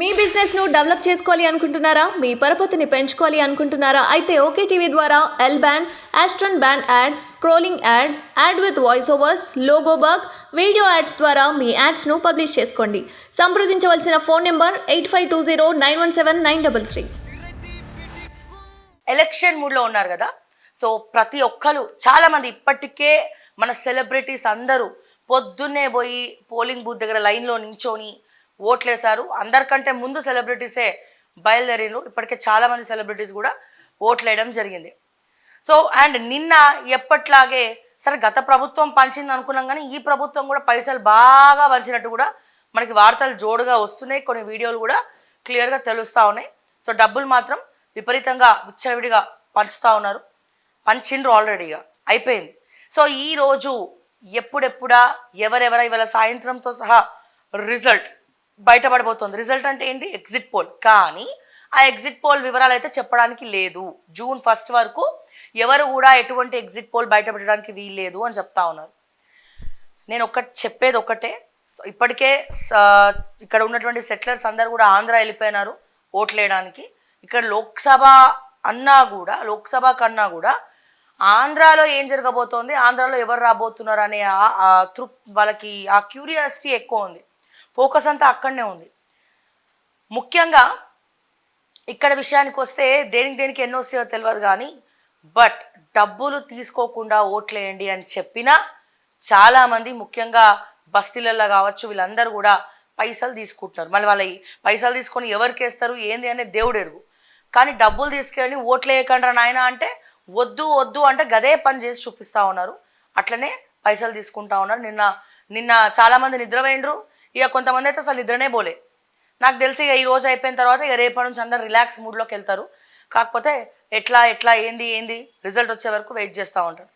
మీ business ను develop చేసుకోవాలి అనుకుంటున్నారా? మీ పరపతిని పెంచుకోవాలి అనుకుంటున్నారా? అయితే ఓకే టీవీ ద్వారా L band, Aston band ad, scrolling ad, ad with voice overs, logo bug, video ads ద్వారా మీ యాడ్స్ ను పబ్లిష్ చేసుకోండి. సంప్రదించవలసిన ఫోన్ నెంబర్ 8520917933. ఎలక్షన్ మూడ్లో ఉన్నారు కదా. సో ప్రతి ఒక్కరు చాలా మంది ఇప్పటికే మన సెలబ్రిటీస్ అందరూ పొద్దున్నే పోయి పోలింగ్ బూత్ దగ్గర లైన్లో నించొని ఓట్లేశారు. అందరికంటే ముందు సెలబ్రిటీసే బయలుదేరిను. ఇప్పటికే చాలా మంది సెలబ్రిటీస్ కూడా ఓట్లేయడం జరిగింది. సో అండ్ నిన్న ఎప్పట్లాగే సరే గత ప్రభుత్వం పంచింది అనుకున్నాం, కానీ ఈ ప్రభుత్వం కూడా పైసలు బాగా పంచినట్టు కూడా మనకి వార్తలు జోడుగా వస్తున్నాయి. కొన్ని వీడియోలు కూడా క్లియర్గా తెలుస్తూ ఉన్నాయి. సో డబ్బులు మాత్రం విపరీతంగా విచ్చలవిడిగా పంచుతూ ఉన్నారు. పంచిండ్రు, ఆల్రెడీగా అయిపోయింది. సో ఈరోజు ఎప్పుడెప్పుడా ఎవరెవర ఇవాళ సాయంత్రంతో సహా రిజల్ట్ బయటపడబోతోంది. రిజల్ట్ అంటే ఏంటి? Exit poll. కానీ ఆ ఎగ్జిట్ పోల్ వివరాలు అయితే చెప్పడానికి లేదు. జూన్ 1 వరకు ఎవరు కూడా ఎటువంటి ఎగ్జిట్ పోల్ బయటపెట్టడానికి వీల్లేదు అని చెప్తా ఉన్నారు. నేను చెప్పేది ఒకటే, ఇప్పటికే ఇక్కడ ఉన్నటువంటి సెటిలర్స్ అందరు కూడా ఆంధ్ర వెళ్ళిపోయినారు ఓట్లేయడానికి. ఇక్కడ లోక్సభ కన్నా కూడా ఆంధ్రాలో ఏం జరగబోతోంది, ఆంధ్రాలో ఎవరు రాబోతున్నారు అనే వాళ్ళకి ఆ క్యూరియాసిటీ ఎక్కువ ఉంది. ఫోకస్ అంతా అక్కడనే ఉంది. ముఖ్యంగా ఇక్కడ విషయానికి వస్తే దేనికి ఎన్నో వస్తాయో తెలియదు, కానీ బట్ డబ్బులు తీసుకోకుండా ఓట్లేయండి అని చెప్పినా చాలామంది ముఖ్యంగా బస్తీలలో కావచ్చు వీళ్ళందరూ కూడా పైసలు తీసుకుంటున్నారు. మళ్ళీ వాళ్ళ పైసలు తీసుకొని ఎవరికి వేస్తారు ఏంది అనేది దేవుడు ఎరుగు. కానీ డబ్బులు తీసుకెళ్ళి ఓట్లేయకండి నాయన అంటే వద్దు అంటే గదే పని చేసి చూపిస్తూ ఉన్నారు. అట్లనే పైసలు తీసుకుంటా ఉన్నారు. నిన్న చాలామంది నిద్రపోయిండ్రు. ఇక కొంతమంది అయితే అసలు నిద్రనే పోలే. నాకు తెలిసి ఇక ఈ రోజు అయిపోయిన తర్వాత ఇక రేపటి నుంచి అందరు రిలాక్స్ మూడ్లోకి వెళ్తారు. కాకపోతే ఎట్లా ఏంది రిజల్ట్ వచ్చే వరకు వెయిట్ చేస్తూ ఉంటారు.